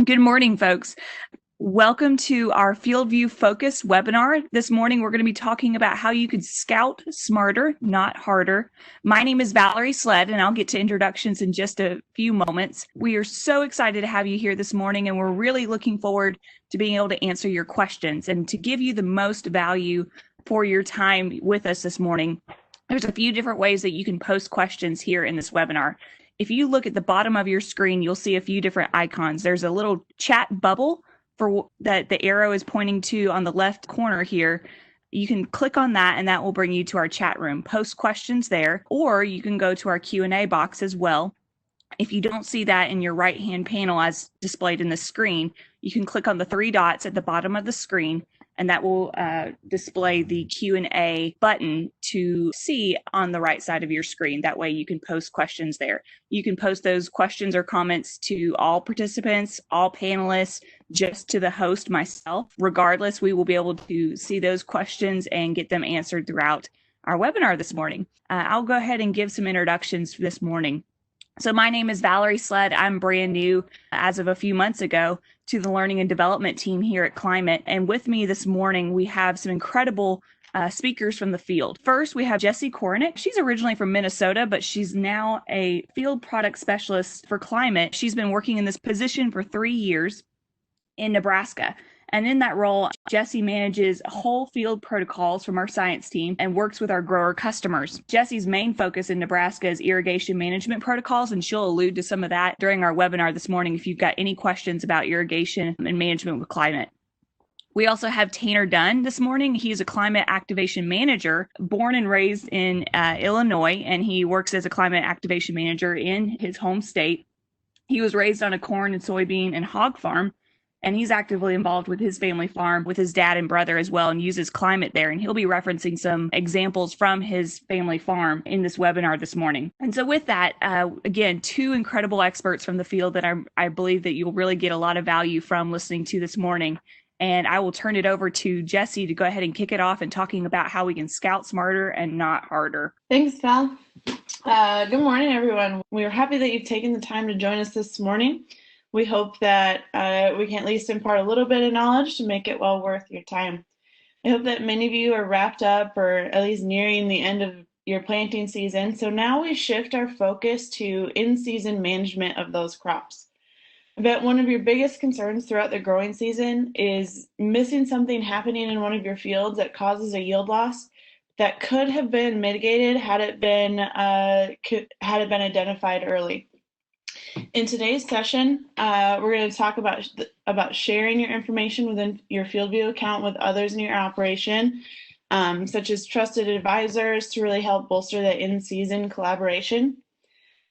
Good morning, folks. Welcome to our FieldView Focus webinar. This morning, we're going to be talking about how you can scout smarter, not harder. My name is Valerie Sled, and I'll get to introductions in just a few moments. We are so excited to have you here this morning, and we're really looking forward to being able to answer your questions and to give you the most value for your time with us this morning. There's a few different ways that you can post questions here in this webinar. If you look at the bottom of your screen, you'll see a few different icons. There's a little chat bubble for that the arrow is pointing to on the left corner here. You can click on that and that will bring you to our chat room. Post questions there, or you can go to our Q&A box as well. If you don't see that in your right-hand panel as displayed in the screen, you can click on the three dots at the bottom of the screen, and that will display the Q&A button to see on the right side of your screen. That way you can post questions there. You can post those questions or comments to all participants, all panelists, just to the host, myself. Regardless, we will be able to see those questions and get them answered throughout our webinar this morning. I'll go ahead and give some introductions this morning. So my name is Valerie Sled. I'm brand new as of a few months ago to the learning and development team here at Climate. And with me this morning, we have some incredible speakers from the field. First, we have Jessie Kornick. She's originally from Minnesota, but she's now a field product specialist for Climate. She's been working in this position for 3 years in Nebraska. And in that role, Jessie manages whole field protocols from our science team and works with our grower customers. Jessie's main focus in Nebraska is irrigation management protocols, and she'll allude to some of that during our webinar this morning if you've got any questions about irrigation and management with Climate. We also have Tanner Dunn this morning. He's a climate activation manager, born and raised in Illinois, and he works as a climate activation manager in his home state. He was raised on a corn and soybean and hog farm, and he's actively involved with his family farm with his dad and brother as well and uses Climate there. And he'll be referencing some examples from his family farm in this webinar this morning. And so with that, again, two incredible experts from the field that I believe that you'll really get a lot of value from listening to this morning. And I will turn it over to Jessie to go ahead and kick it off and talking about how we can scout smarter and not harder. Thanks, Val. Good morning, everyone. We are happy that you've taken the time to join us this morning. We hope that we can at least impart a little bit of knowledge to make it well worth your time. I hope that many of you are wrapped up or at least nearing the end of your planting season. So now we shift our focus to in-season management of those crops. I bet one of your biggest concerns throughout the growing season is missing something happening in one of your fields that causes a yield loss that could have been mitigated had it been identified early. In today's session, we're going to talk about sharing your information within your FieldView account with others in your operation, such as trusted advisors to really help bolster that in-season collaboration.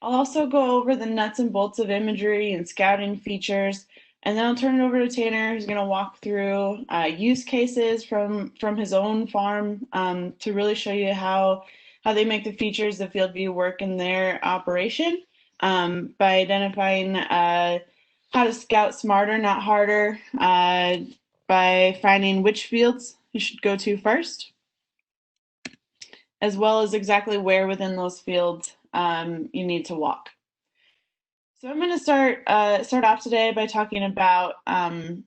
I'll also go over the nuts and bolts of imagery and scouting features, and then I'll turn it over to Tanner, who's going to walk through use cases from his own farm to really show you how they make the features of FieldView work in their operation. By identifying how to scout smarter, not harder, by finding which fields you should go to first, as well as exactly where within those fields you need to walk. So I'm going to start off today by talking about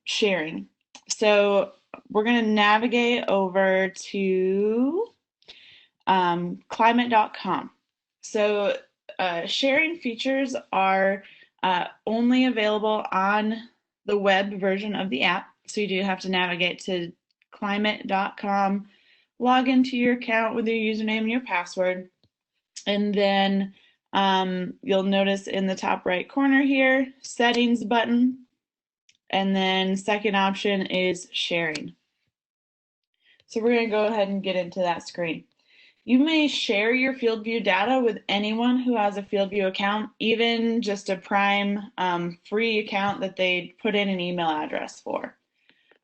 sharing. So we're going to navigate over to climate.com. So sharing features are only available on the web version of the app. So you do have to navigate to climate.com, log into your account with your username and your password. And then you'll notice in the top right corner here, settings button. And then second option is sharing. So we're going to go ahead and get into that screen. You may share your FieldView data with anyone who has a FieldView account, even just a prime free account that they put in an email address for.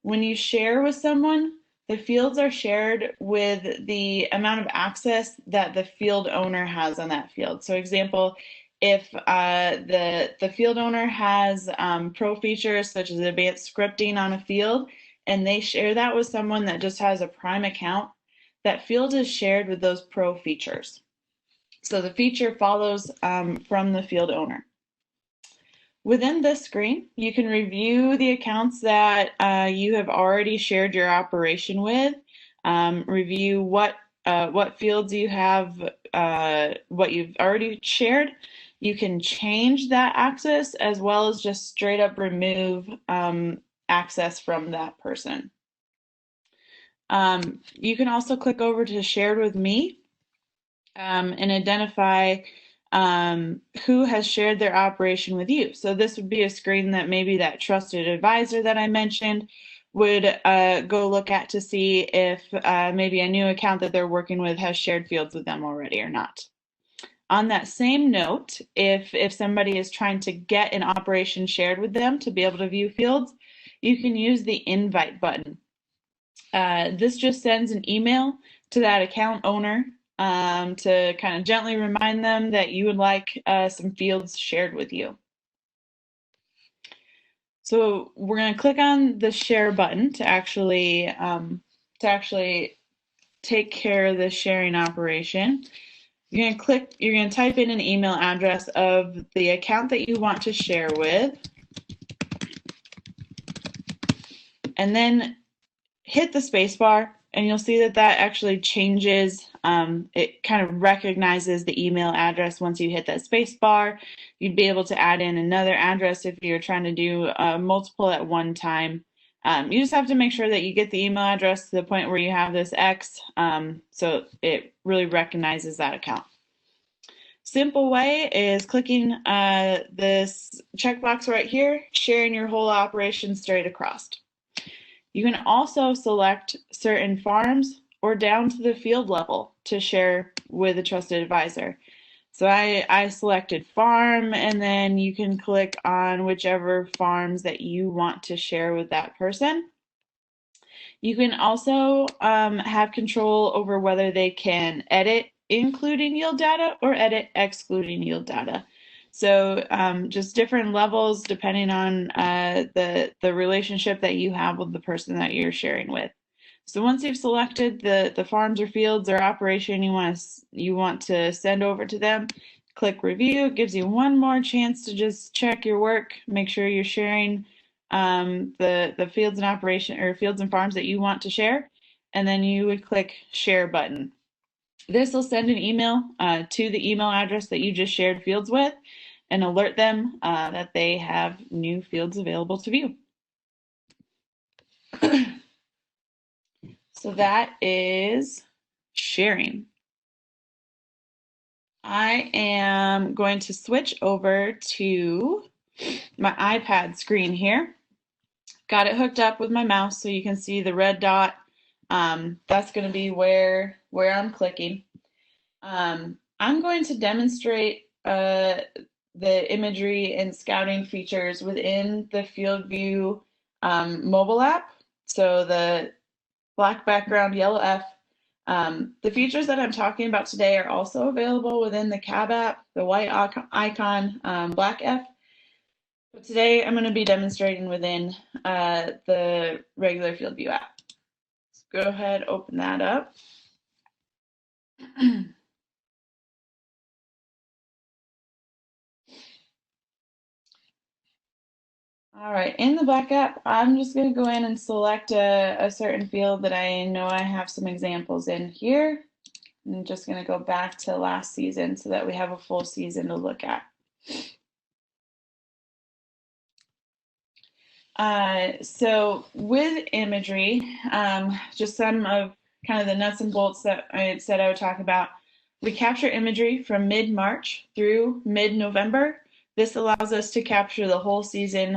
When you share with someone, the fields are shared with the amount of access that the field owner has on that field. So example, if the field owner has pro features such as advanced scripting on a field, and they share that with someone that just has a prime account, that field is shared with those pro features. So the feature follows from the field owner. Within this screen, you can review the accounts that you have already shared your operation with, review what fields you have, what you've already shared. You can change that access as well as just straight up remove access from that person. You can also click over to Shared with Me and identify who has shared their operation with you. So this would be a screen that maybe that trusted advisor that I mentioned would go look at to see if maybe a new account that they're working with has shared fields with them already or not. On that same note, if somebody is trying to get an operation shared with them to be able to view fields, you can use the invite button. This just sends an email to that account owner to kind of gently remind them that you would like some fields shared with you. So we're going to click on the share button to actually take care of the sharing operation. You're going to type in an email address of the account that you want to share with, and then hit the space bar, and you'll see that that actually changes. It kind of recognizes the email address once you hit that space bar. You'd be able to add in another address if you're trying to do multiple at one time. You just have to make sure that you get the email address to the point where you have this X, so it really recognizes that account. Simple way is clicking this checkbox right here, sharing your whole operation straight across. You can also select certain farms or down to the field level to share with a trusted advisor. So I selected farm, and then you can click on whichever farms that you want to share with that person. You can also have control over whether they can edit including yield data or edit excluding yield data. So just different levels depending on the relationship that you have with the person that you're sharing with. So once you've selected the farms or fields or operation you want to send over to them, click review. It gives you one more chance to just check your work, make sure you're sharing the fields and operation or fields and farms that you want to share, and then you would click share button. This will send an email to the email address that you just shared fields with and alert them that they have new fields available to view. So that is sharing. I am going to switch over to my iPad screen here. Got it hooked up with my mouse so you can see the red dot. That's going to be where I'm clicking. I'm going to demonstrate the imagery and scouting features within the FieldView mobile app. So the black background, yellow F. The features that I'm talking about today are also available within the Cab app, the white icon, black F. But today I'm going to be demonstrating within the regular FieldView app. So go ahead, open that up. All right, in the black app, I'm just going to go in and select a certain field that I know I have some examples in here. I'm just going to go back to last season so that we have a full season to look at. So with imagery, just some of kind of the nuts and bolts that I said I would talk about. We capture imagery from mid-March through mid-November. This allows us to capture the whole season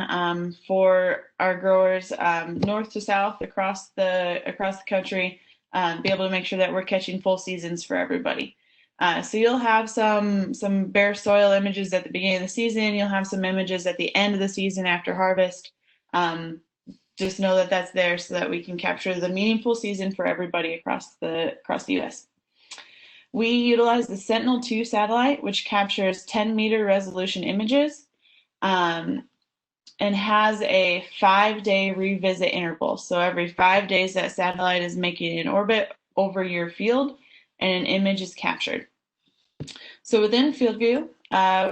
for our growers north to south across the country, be able to make sure that we're catching full seasons for everybody. So you'll have some bare soil images at the beginning of the season. You'll have some images at the end of the season after harvest. Just know that that's there so that we can capture the meaningful season for everybody across the U.S. We utilize the Sentinel-2 satellite, which captures 10-meter resolution images and has a 5-day revisit interval. So every 5 days, that satellite is making an orbit over your field and an image is captured. So within FieldView,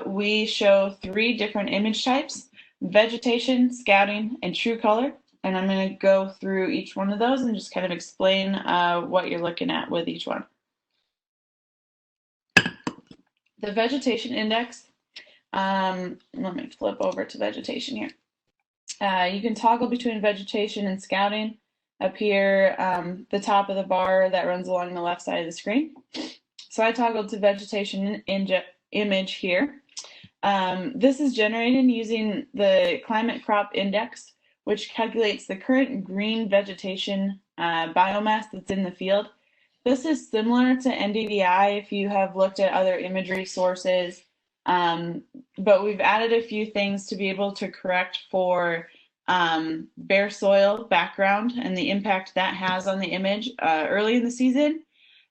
we show 3 different image types: vegetation, scouting, and true color. And I'm going to go through each one of those and just kind of explain what you're looking at with each one. The vegetation index, let me flip over to vegetation here. You can toggle between vegetation and scouting up here, the top of the bar that runs along the left side of the screen. So I toggled to vegetation image here. This is generated using the climate crop index, which calculates the current green vegetation biomass that's in the field. This is similar to NDVI if you have looked at other imagery sources, but we've added a few things to be able to correct for bare soil background and the impact that has on the image early in the season,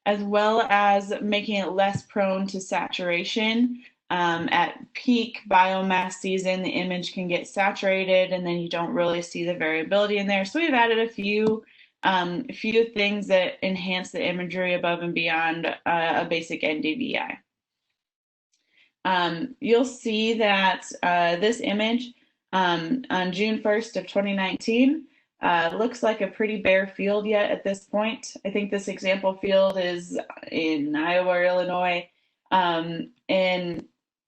as well as making it less prone to saturation. At peak biomass season, the image can get saturated and then you don't really see the variability in there. So we've added a few things that enhance the imagery above and beyond a basic NDVI. You'll see that this image on June 1st of 2019 looks like a pretty bare field yet at this point. I think this example field is in Iowa or Illinois. And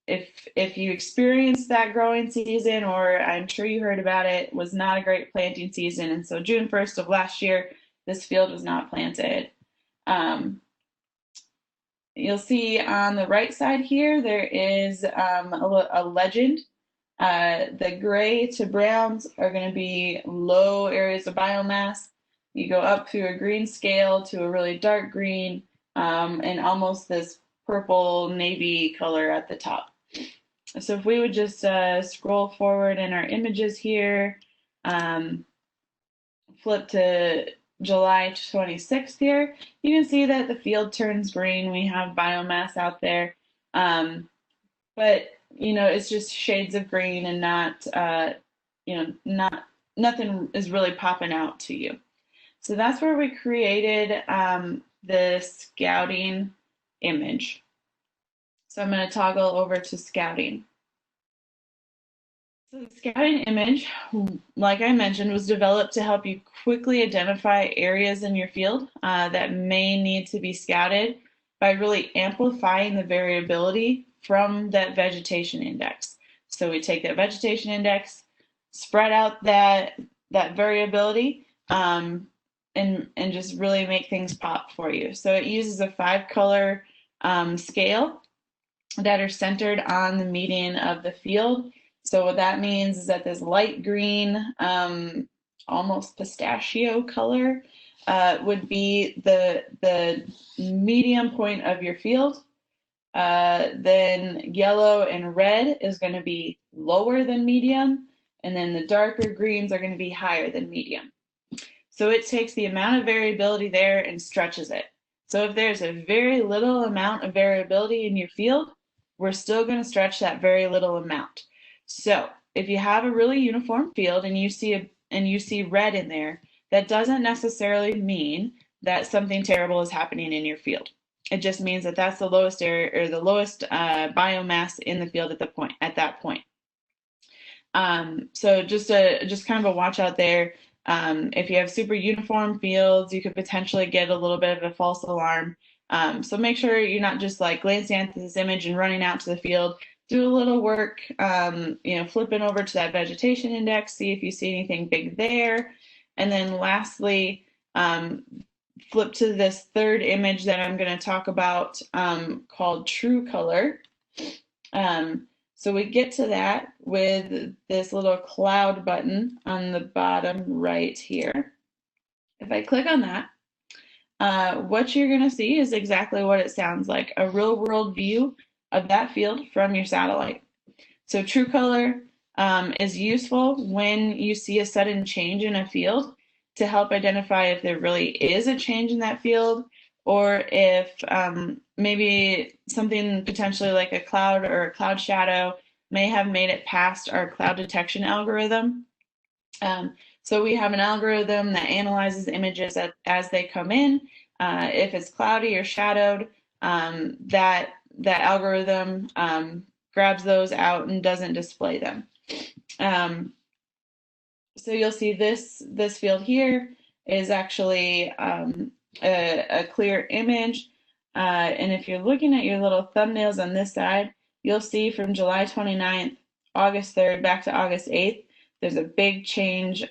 if you experienced that growing season, or I'm sure you heard about it, was not a great planting season. And so June 1st of last year, this field was not planted. You'll see on the right side here, there is a legend. The gray to browns are going to be low areas of biomass. You go up through a green scale to a really dark green and almost this purple navy color at the top. So if we would just scroll forward in our images here, flip to July 26th here, you can see that the field turns green. We have biomass out there, but it's just shades of green and nothing is really popping out to you. So that's where we created the scouting image. So I'm going to toggle over to scouting. So the scouting image, like I mentioned, was developed to help you quickly identify areas in your field that may need to be scouted by really amplifying the variability from that vegetation index. So we take that vegetation index, spread out that variability, and just really make things pop for you. So it uses a 5-color scale that are centered on the median of the field. So what that means is that this light green, almost pistachio color, would be the medium point of your field. Then yellow and red is going to be lower than medium, and then the darker greens are going to be higher than medium. So it takes the amount of variability there and stretches it. So if there's a very little amount of variability in your field, we're still going to stretch that very little amount. So if you have a really uniform field and you see red in there, that doesn't necessarily mean that something terrible is happening in your field. It just means that that's the lowest area or the lowest biomass in the field at that point. So just kind of a watch out there. If you have super uniform fields, you could potentially get a little bit of a false alarm. So make sure you're not just like glancing at this image and running out to the field. Do a little work, flipping over to that vegetation index, see if you see anything big there. And then lastly, flip to this third image that I'm going to talk about called True Color. So we get to that with this little cloud button on the bottom right here. If I click on that, what you're going to see is exactly what it sounds like, a real world view of that field from your satellite. So True Color is useful when you see a sudden change in a field to help identify if there really is a change in that field, or if maybe something potentially like a cloud or a cloud shadow may have made it past our cloud detection algorithm. So we have an algorithm that analyzes images as they come in. If it's cloudy or shadowed, that algorithm grabs those out and doesn't display them. So you'll see this field here is actually a clear image. And if you're looking at your little thumbnails on this side, you'll see from July 29th, August 3rd, back to August 8th, there's a big change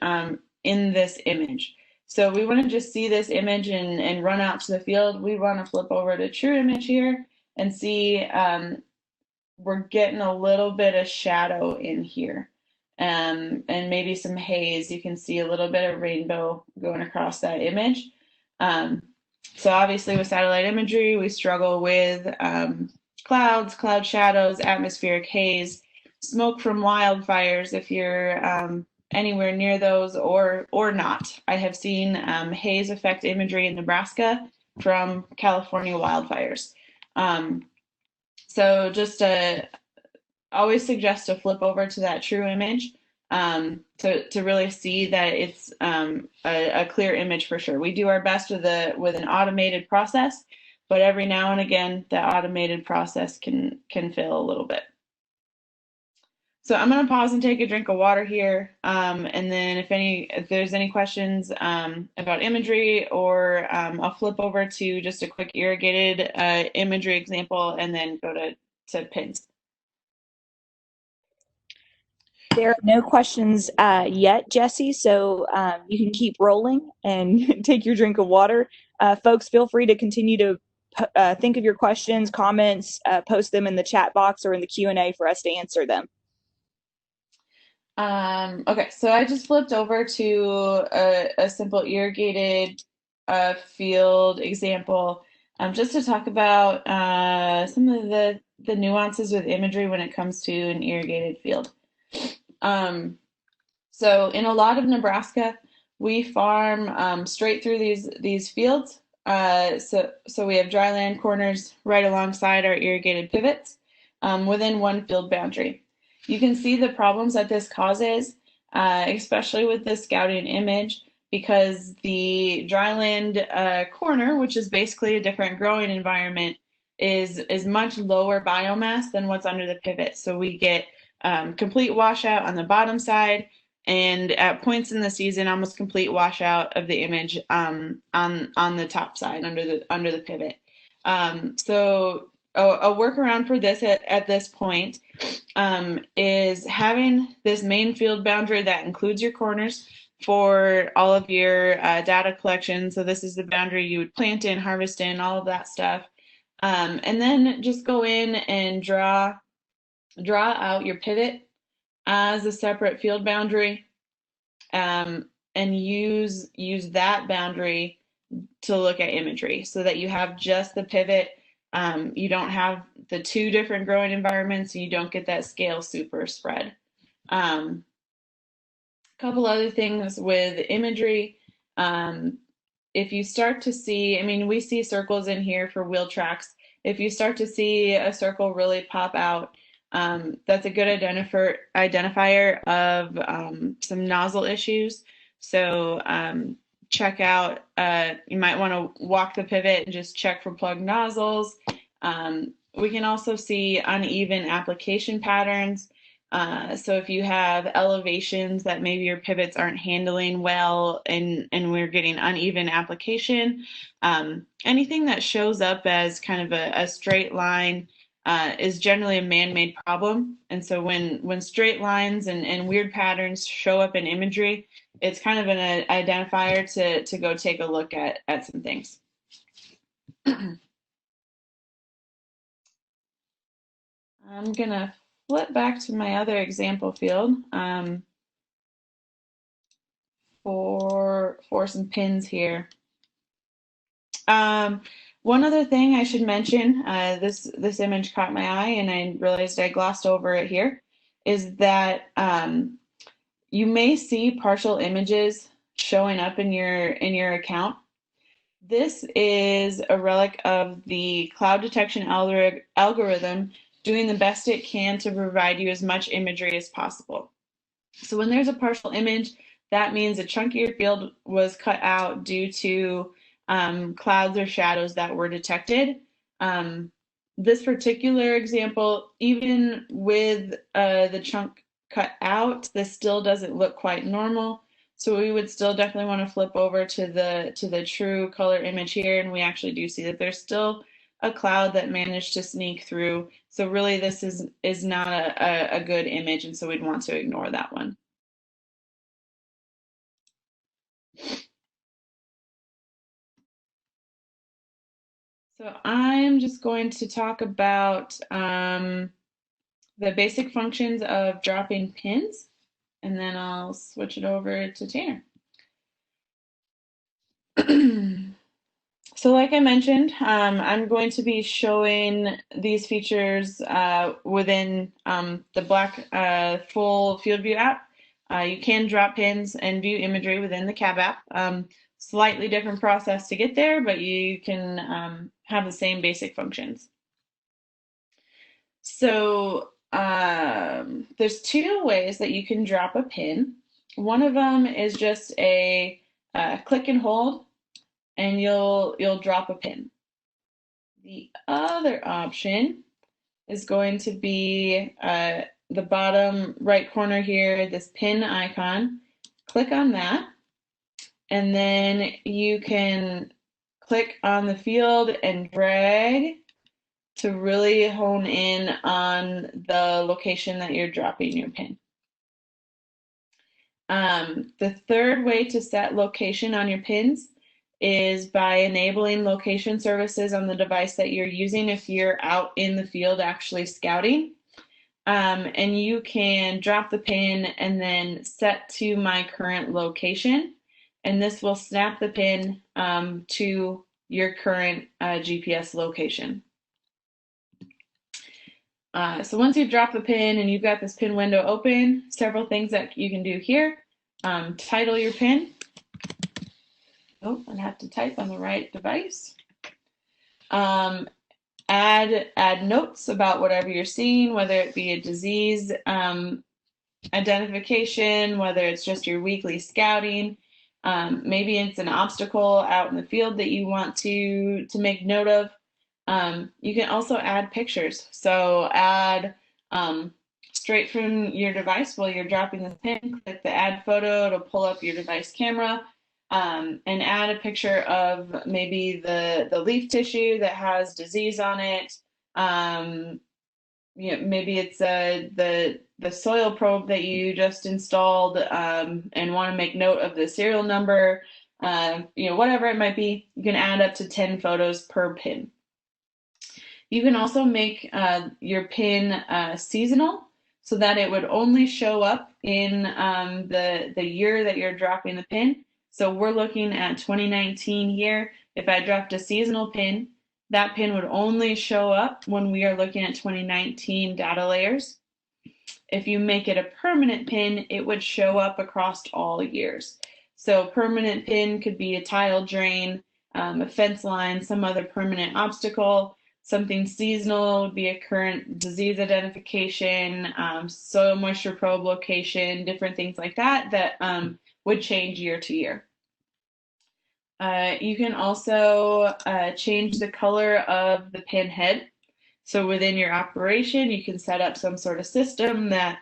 in this image. So we want to just see this image and run out to the field. We want to flip over to true image here and see we're getting a little bit of shadow in here. And maybe some haze. You can see a little bit of rainbow going across that image. So obviously with satellite imagery, we struggle with clouds, cloud shadows, atmospheric haze, smoke from wildfires if you're anywhere near those or not. I have seen haze effect imagery in Nebraska from California wildfires. So just always suggest to flip over to that true image to really see that it's a clear image for sure. We do our best with an automated process, but every now and again, that automated process can fail a little bit. So I'm going to pause and take a drink of water here, and then if there's any questions about imagery, or I'll flip over to just a quick irrigated imagery example, and then go to pins. There are no questions yet, Jesse, so you can keep rolling and take your drink of water. Folks, feel free to continue to think of your questions, comments, post them in the chat box or in the Q&A for us to answer them. Okay, so I just flipped over to a simple irrigated field example just to talk about some of the nuances with imagery when it comes to an irrigated field. So in a lot of Nebraska, we farm straight through these fields. So we have dryland corners right alongside our irrigated pivots within one field boundary. You can see the problems that this causes, especially with this scouting image, because the dryland corner, which is basically a different growing environment, is much lower biomass than what's under the pivot. So we get complete washout on the bottom side, and at points in the season, almost complete washout of the image on the top side under the pivot. So a workaround for this at this point is having this main field boundary that includes your corners for all of your data collection. So this is the boundary you would plant in, harvest in, all of that stuff. And then just go in and draw out your pivot as a separate field boundary, and use that boundary to look at imagery so that you have just the pivot. You don't have the two different growing environments, and you don't get that scale super spread. A couple other things with imagery. If you start to see, we see circles in here for wheel tracks. If you start to see a circle really pop out, that's a good identifier of some nozzle issues. So check out, you might want to walk the pivot and just check for plugged nozzles. We can also see uneven application patterns. So if you have elevations that maybe your pivots aren't handling well and we're getting uneven application, anything that shows up as kind of a straight line is generally a man-made problem. And so when straight lines and weird patterns show up in imagery, it's kind of an identifier to go take a look at some things. I'm gonna flip back to my other example field for some pins here. One other thing I should mention, this image caught my eye and I realized I glossed over it here, is that you may see partial images showing up in your account. This is a relic of the cloud detection algorithm doing the best it can to provide you as much imagery as possible. So when there's a partial image, that means a chunk of your field was cut out due to clouds or shadows that were detected. this particular example, even with the chunk cut out, this still doesn't look quite normal. So we would still definitely want to flip over to the true color image here, and we actually do see that there's still a cloud that managed to sneak through. So really this is not a good image, and so we'd want to ignore that one. So I'm just going to talk about the basic functions of dropping pins, and then I'll switch it over to Tanner. So like I mentioned, I'm going to be showing these features within the black full FieldView app. You can drop pins and view imagery within the CAB app. Slightly different process to get there, but you can have the same basic functions. So there's two ways that you can drop a pin. One of them is just a click and hold, and you'll drop a pin. The other option is going to be the bottom right corner here, this pin icon. Click on that, and then you can click on the field and drag to really hone in on the location that you're dropping your pin. The third way to set location on your pins is by enabling location services on the device that you're using if you're out in the field actually scouting. And you can drop the pin and then set to my current location, and this will snap the pin to your current GPS location. So once you've dropped the pin and you've got this pin window open, several things that you can do here. Title your pin. Oh, I have to type on the right device. Add notes about whatever you're seeing, whether it be a disease identification, whether it's just your weekly scouting. Maybe it's an obstacle out in the field that you want to make note of. You can also add pictures. So add straight from your device while you're dropping the pin, click the add photo to pull up your device camera, and add a picture of maybe the leaf tissue that has disease on it. Maybe it's the soil probe that you just installed and want to make note of the serial number. Whatever it might be, you can add up to 10 photos per pin. You can also make your pin seasonal so that it would only show up in the year that you're dropping the pin. So we're looking at 2019 here. If I dropped a seasonal pin, that pin would only show up when we are looking at 2019 data layers. If you make it a permanent pin, it would show up across all years. So permanent pin could be a tile drain, a fence line, some other permanent obstacle. Something seasonal would be a current disease identification, soil moisture probe location, different things like that would change year to year. You can also change the color of the pin head. So within your operation, you can set up some sort of system that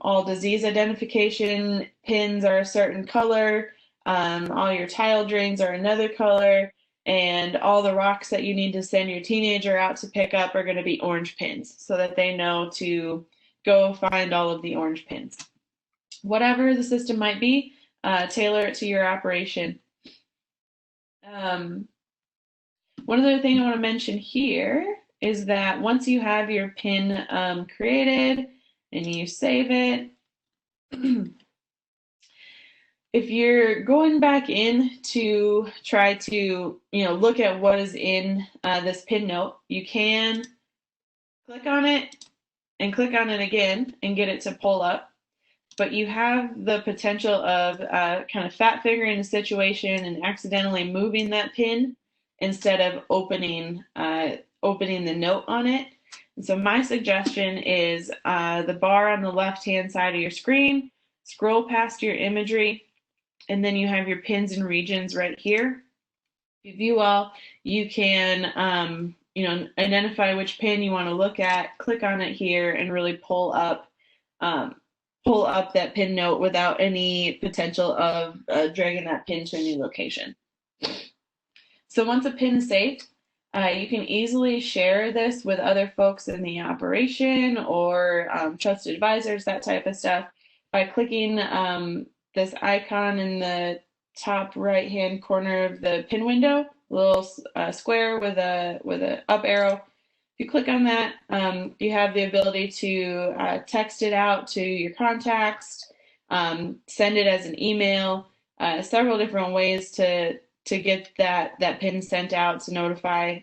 all disease identification pins are a certain color, all your tile drains are another color, and all the rocks that you need to send your teenager out to pick up are going to be orange pins so that they know to go find all of the orange pins. Whatever the system might be, tailor it to your operation. One other thing I want to mention here is that once you have your pin created and you save it, if you're going back in to try to look at what is in this pin note, you can click on it and click on it again and get it to pull up. But you have the potential of kind of fat fingering the situation and accidentally moving that pin instead of opening the note on it. And so my suggestion is the bar on the left-hand side of your screen, scroll past your imagery, and then you have your pins and regions right here. If you view all, you can identify which pin you want to look at, click on it here, and really um, pull up that pin note without any potential of dragging that pin to a new location. So once a pin is saved, you can easily share this with other folks in the operation or trusted advisors, that type of stuff, by clicking this icon in the top right-hand corner of the pin window, a little square with a up arrow. If you click on that, you have the ability to text it out to your contacts, send it as an email, several different ways to get that pin sent out to notify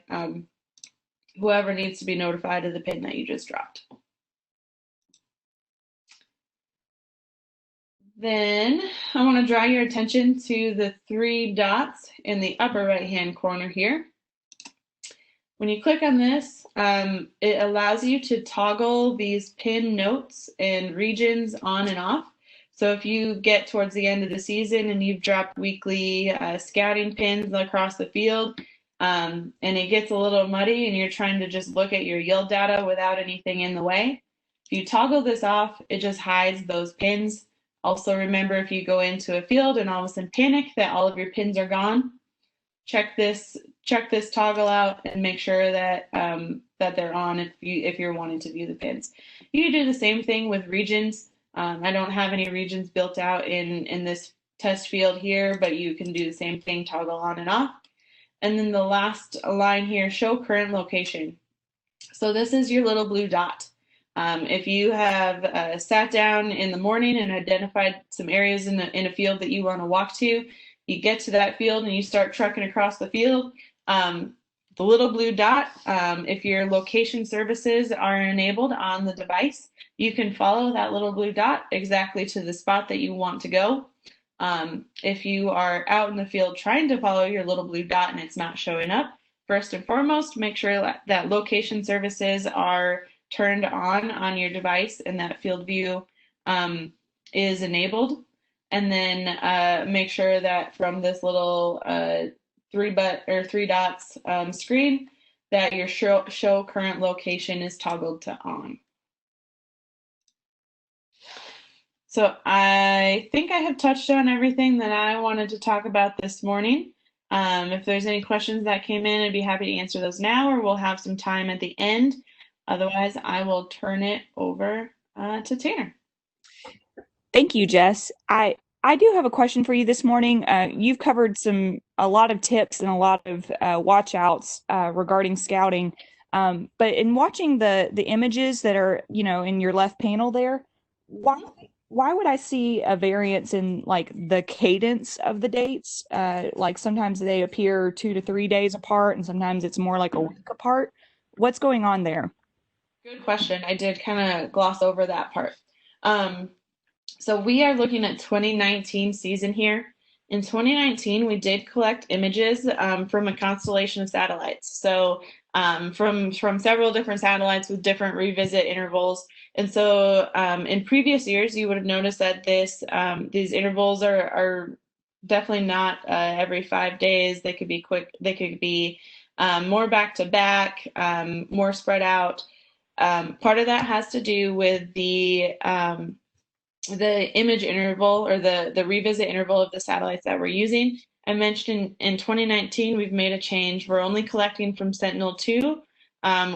whoever needs to be notified of the pin that you just dropped. Then I want to draw your attention to the 3 dots in the upper right-hand corner here. When you click on this, it allows you to toggle these pin notes and regions on and off. So if you get towards the end of the season and you've dropped weekly scouting pins across the field, and it gets a little muddy and you're trying to just look at your yield data without anything in the way, if you toggle this off, it just hides those pins. Also remember, if you go into a field and all of a sudden panic that all of your pins are gone, check this toggle out and make sure that that they're on if you're wanting to view the pins. You can do the same thing with regions. I don't have any regions built out in this test field here, but you can do the same thing, toggle on and off. And then the last line here, show current location. So this is your little blue dot. If you have sat down in the morning and identified some areas in a field that you want to walk to, you get to that field and you start trucking across the field, the little blue dot, if your location services are enabled on the device, you can follow that little blue dot exactly to the spot that you want to go. If you are out in the field trying to follow your little blue dot and it's not showing up, first and foremost, make sure that location services are turned on your device and that FieldView is enabled. And then make sure that from this little 3 dots screen that your show current location is toggled to on. So I think I have touched on everything that I wanted to talk about this morning. If there's any questions that came in, I'd be happy to answer those now, or we'll have some time at the end. Otherwise, I will turn it over to Tanner. Thank you, Jess. I do have a question for you this morning. You've covered a lot of tips and a lot of watch outs regarding scouting. But in watching the images that are, in your left panel there, why would I see a variance in like the cadence of the dates? Like sometimes they appear 2 to 3 days apart, and sometimes it's more like a week apart. What's going on there? Good question. I did kind of gloss over that part. So we are looking at 2019 season here. In 2019, we did collect images from a constellation of satellites. So from several different satellites with different revisit intervals. And so in previous years, you would have noticed that these intervals are definitely not every 5 days. They could be quick. They could be more back to back, more spread out. Part of that has to do with the image interval or the revisit interval of the satellites that we're using. I mentioned in 2019, we've made a change. We're only collecting from Sentinel-2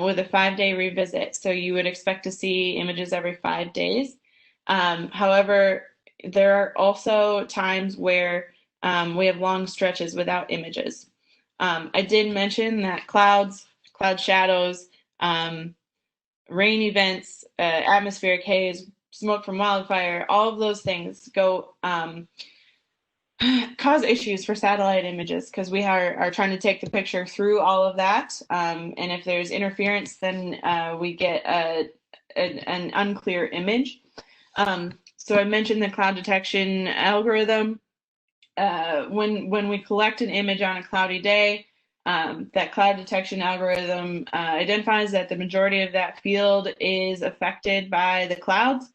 with a 5-day revisit. So you would expect to see images every 5 days. However, there are also times where we have long stretches without images. I did mention that cloud shadows, rain events, atmospheric haze, smoke from wildfire, all of those things cause issues for satellite images because we are trying to take the picture through all of that. And if there's interference, then we get an unclear image. So I mentioned the cloud detection algorithm. When we collect an image on a cloudy day, that cloud detection algorithm identifies that the majority of that field is affected by the clouds,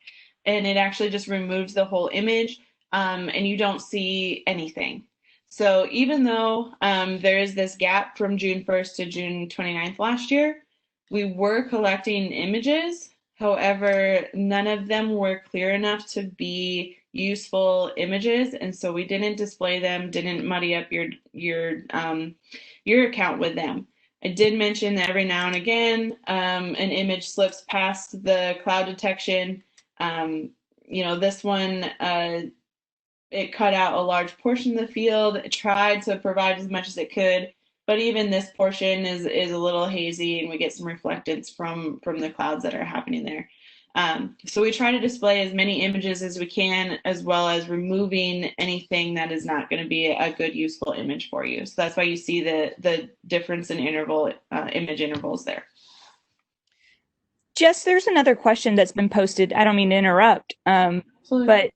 and it actually just removes the whole image, and you don't see anything. So even though there is this gap from June 1st to June 29th last year, we were collecting images. However, none of them were clear enough to be useful images, and so we didn't display them, didn't muddy up your account with them. I did mention that every now and again, an image slips past the cloud detection. This one, it cut out a large portion of the field. It tried to provide as much as it could, but even this portion is a little hazy, and we get some reflectance from the clouds that are happening there. So we try to display as many images as we can, as well as removing anything that is not going to be a good, useful image for you. So that's why you see the difference in image intervals there. Jess, there's another question that's been posted. I don't mean to interrupt, but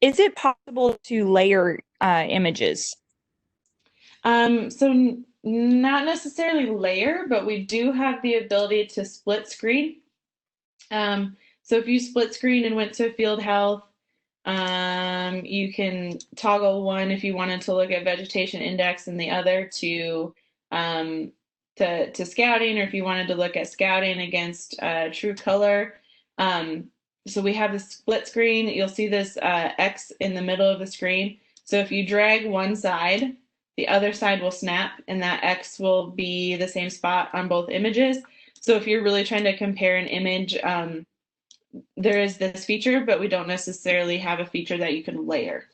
is it possible to layer images? So not necessarily layer, but we do have the ability to split screen. So if you split screen and went to field health, you can toggle one if you wanted to look at vegetation index and the other to scouting, or if you wanted to look at scouting against true color. So we have the split screen. You'll see this X in the middle of the screen. So if you drag one side, the other side will snap, and that X will be the same spot on both images. So if you're really trying to compare an image, there is this feature, but we don't necessarily have a feature that you can layer.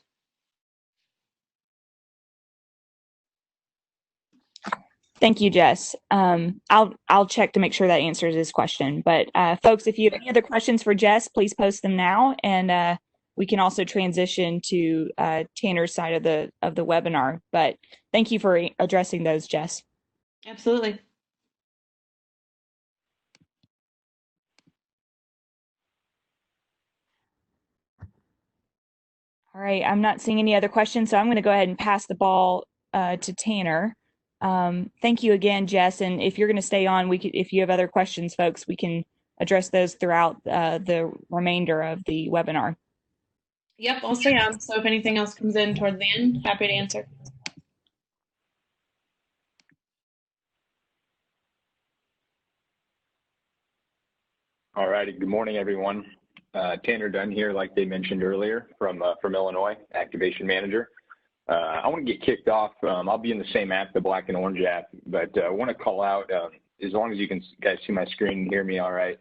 Thank you, Jess. I'll check to make sure that answers this question. But folks, if you have any other questions for Jess, please post them now, and we can also transition to Tanner's side of the webinar. But thank you for addressing those, Jess. Absolutely. All right, I'm not seeing any other questions, so I'm going to go ahead and pass the ball to Tanner. Thank you again, Jess. And if you're going to stay on, if you have other questions, folks, we can address those throughout the remainder of the webinar. Yep, I'll stay on. So if anything else comes in towards the end, happy to answer. All righty. Good morning, everyone. Tanner Dunn here, like they mentioned earlier, from Illinois, Activation Manager. I want to get kicked off. I'll be in the same app, the black and orange app, but I want to call out, as long as you guys see my screen and hear me all right,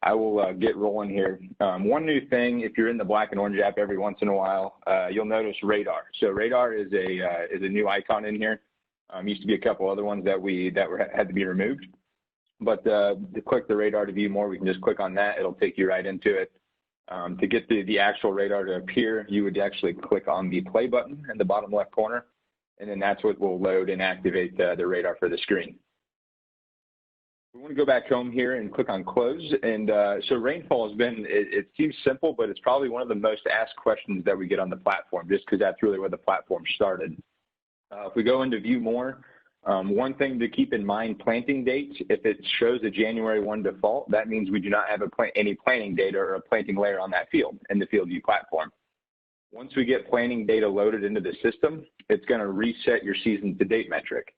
I will get rolling here. One new thing, if you're in the black and orange app every once in a while, you'll notice radar. So radar is a new icon in here. Used to be a couple other ones that had to be removed. But to click the radar to view more, we can just click on that. It'll take you right into it. To get the actual radar to appear, you would actually click on the play button in the bottom left corner, and then that's what will load and activate the radar for the screen. We want to go back home here and click on close. And so rainfall has been, it seems simple, but it's probably one of the most asked questions that we get on the platform, just because that's really where the platform started. If we go into view more, one thing to keep in mind, planting dates. If it shows a January 1 default, that means we do not have any planting data or a planting layer on that field in the FieldView platform. Once we get planting data loaded into the system, it's going to reset your season to date metric.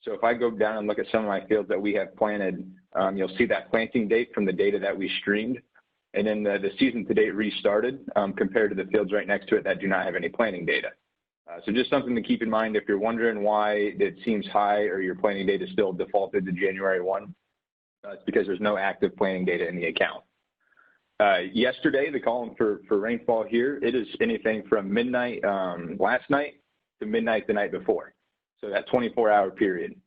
So if I go down and look at some of my fields that we have planted, you'll see that planting date from the data that we streamed, and then the season to date restarted compared to the fields right next to it that do not have any planting data. So just something to keep in mind if you're wondering why it seems high or your planting data is still defaulted to January 1. It's because there's no active planting data in the account. Yesterday, the column for rainfall here, it is anything from midnight last night to midnight the night before. So that 24-hour period.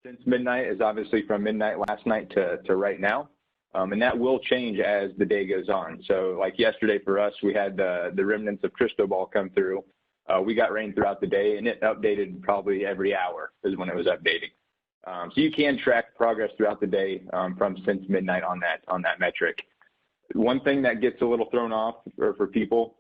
Since midnight is obviously from midnight last night to right now. And that will change as the day goes on. So like yesterday for us, we had the remnants of Cristobal come through. We got rain throughout the day, and it updated probably every hour is when it was updating. So you can track progress throughout the day from since midnight on that metric. One thing that gets a little thrown off for people,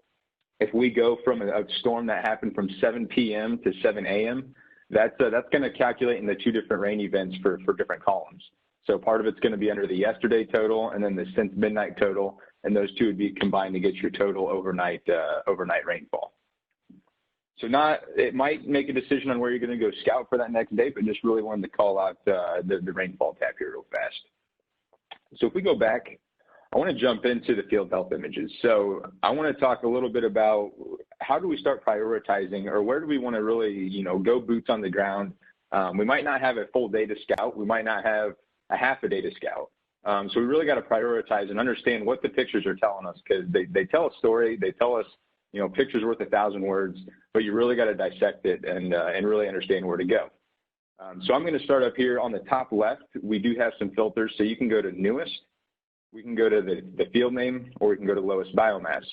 if we go from a storm that happened from 7 p.m. to 7 a.m., that's going to calculate in the two different rain events for different columns. So part of it's going to be under the yesterday total and then the since midnight total, and those two would be combined to get your total overnight rainfall. So it might make a decision on where you're going to go scout for that next day, but just really wanted to call out the rainfall tab here real fast. So if we go back, I want to jump into the field health images. So I want to talk a little bit about how do we start prioritizing, or where do we want to really, go boots on the ground. We might not have a full day to scout. We might not have a half a day to scout. So we really got to prioritize and understand what the pictures are telling us, because they tell a story. They tell us, pictures worth 1,000 words, but you really got to dissect it and really understand where to go. So I'm going to start up here on the top left. We do have some filters, so you can go to newest, we can go to the field name, or we can go to lowest biomass.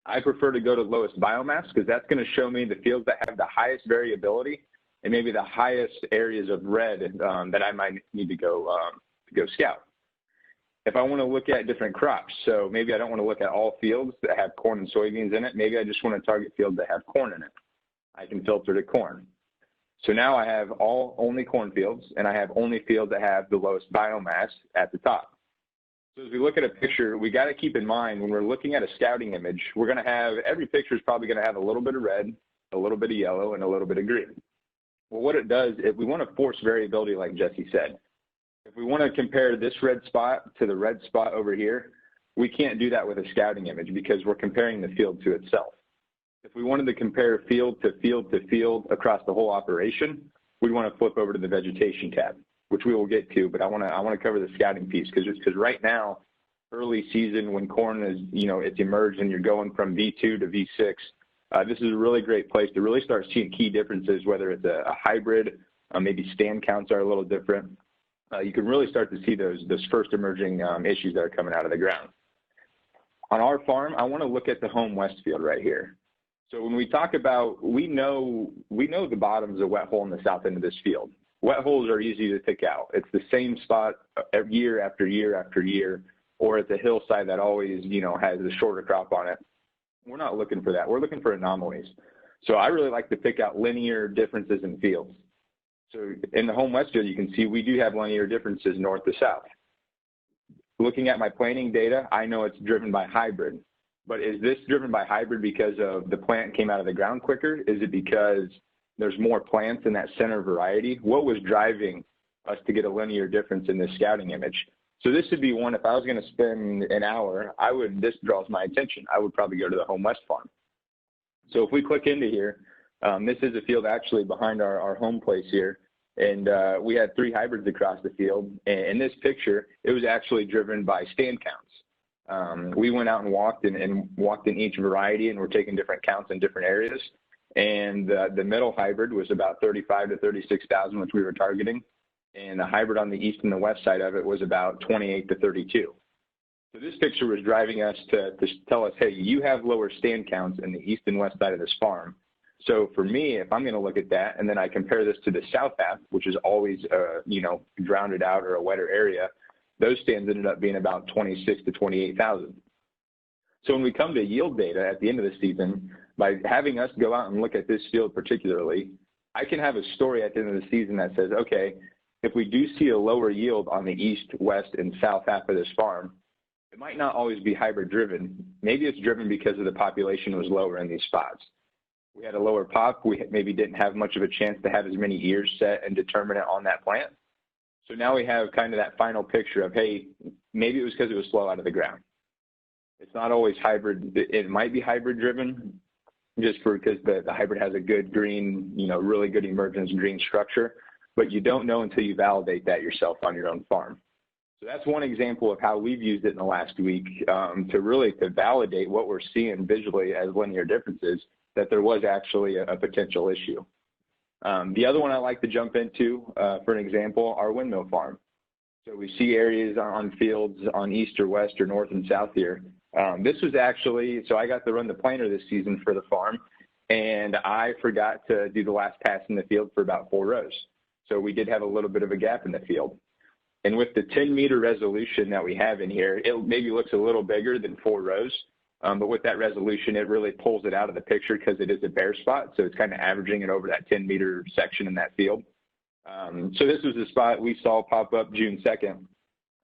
I prefer to go to lowest biomass because that's going to show me the fields that have the highest variability and maybe the highest areas of red that I might need to go scout. If I want to look at different crops, so maybe I don't want to look at all fields that have corn and soybeans in it. Maybe I just want to target fields that have corn in it. I can filter to corn. So now I have only corn fields, and I have only fields that have the lowest biomass at the top. So as we look at a picture, we got to keep in mind when we're looking at a scouting image, we're going to have, every picture is probably going to have a little bit of red, a little bit of yellow, and a little bit of green. Well, what it does, if we want to force variability, like Jesse said, if we want to compare this red spot to the red spot over here, we can't do that with a scouting image because we're comparing the field to itself. If we wanted to compare field to field to field across the whole operation, we'd want to flip over to the vegetation tab, which we will get to, but I want to cover the scouting piece because right now, early season when corn is, it's emerged and you're going from V2 to V6, this is a really great place to really start seeing key differences, whether it's a hybrid, maybe stand counts are a little different. You can really start to see those first emerging issues that are coming out of the ground. On our farm, I want to look at the home west field right here. So when we talk about, we know the bottom's a wet hole in the south end of this field. Wet holes are easy to pick out. It's the same spot year after year after year, or it's a hillside that always, has a shorter crop on it. We're not looking for that. We're looking for anomalies. So I really like to pick out linear differences in fields. So in the home west field, you can see we do have linear differences north to south. Looking at my planting data, I know it's driven by hybrid. But is this driven by hybrid because of the plant came out of the ground quicker? Is it because there's more plants in that center variety? What was driving us to get a linear difference in this scouting image? So this would be one, if I was going to spend an hour, this draws my attention. I would probably go to the home west farm. So if we click into here, this is a field actually behind our home place here. And we had 3 hybrids across the field. And in this picture, it was actually driven by stand counts. We went out and walked in each variety, and we're taking different counts in different areas. And the middle hybrid was about 35 to 36,000, which we were targeting. And the hybrid on the east and the west side of it was about 28 to 32. So this picture was driving us to tell us, hey, you have lower stand counts in the east and west side of this farm. So for me, if I'm going to look at that, and then I compare this to the south half, which is always, drowned out or a wetter area, those stands ended up being about 26 to 28,000. So when we come to yield data at the end of the season, by having us go out and look at this field particularly, I can have a story at the end of the season that says, okay, if we do see a lower yield on the east, west, and south half of this farm, it might not always be hybrid driven. Maybe it's driven because of the population was lower in these spots. We had a lower pop. We maybe didn't have much of a chance to have as many ears set and determinate on that plant. So now we have kind of that final picture of, hey, maybe it was because it was slow out of the ground. It's not always hybrid. It might be hybrid driven just because the hybrid has a good green, really good emergence green structure, but you don't know until you validate that yourself on your own farm. So that's one example of how we've used it in the last week to validate what we're seeing visually as linear differences, that there was actually a potential issue. The other one I like to jump into, for an example, our windmill farm. So we see areas on fields on east or west or north and south here. This was actually, so I got to run the planter this season for the farm, and I forgot to do the last pass in the field for about 4 rows. So we did have a little bit of a gap in the field. And with the 10-meter resolution that we have in here, it maybe looks a little bigger than 4 rows. But with that resolution, it really pulls it out of the picture because it is a bare spot. So it's kind of averaging it over that 10-meter section in that field. So this was the spot we saw pop up June 2nd.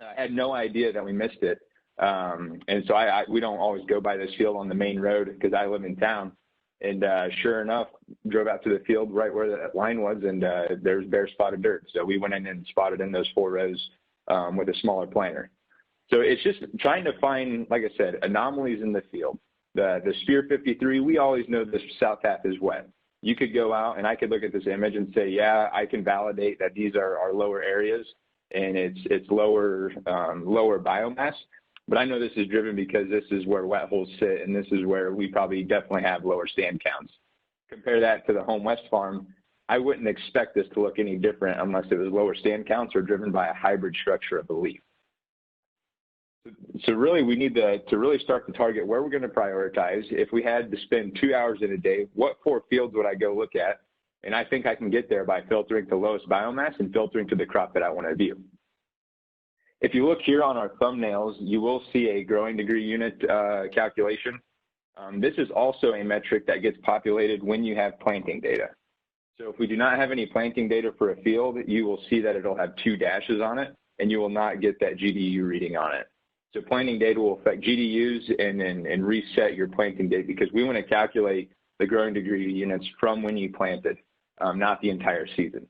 I had no idea that we missed it. And so we don't always go by this field on the main road because I live in town. And sure enough, drove out to the field right where that line was, and there's bare spotted dirt. So we went in and spotted in those 4 rows with a smaller planter. So it's just trying to find, like I said, anomalies in the field. The Spear 53, we always know the south half is wet. You could go out and I could look at this image and say, yeah, I can validate that these are our lower areas and it's lower biomass. But I know this is driven because this is where wet holes sit, and this is where we probably definitely have lower stand counts. Compare that to the Home West farm. I wouldn't expect this to look any different unless it was lower stand counts or driven by a hybrid structure of the leaf. So really, we need to really start to target where we're going to prioritize. If we had to spend 2 hours in a day, what 4 fields would I go look at? And I think I can get there by filtering to lowest biomass and filtering to the crop that I want to view. If you look here on our thumbnails, you will see a growing degree unit calculation. This is also a metric that gets populated when you have planting data. So if we do not have any planting data for a field, you will see that it'll have 2 dashes on it, and you will not get that GDU reading on it. So planting data will affect GDUs and reset your planting date, because we want to calculate the growing degree units from when you planted, not the entire season.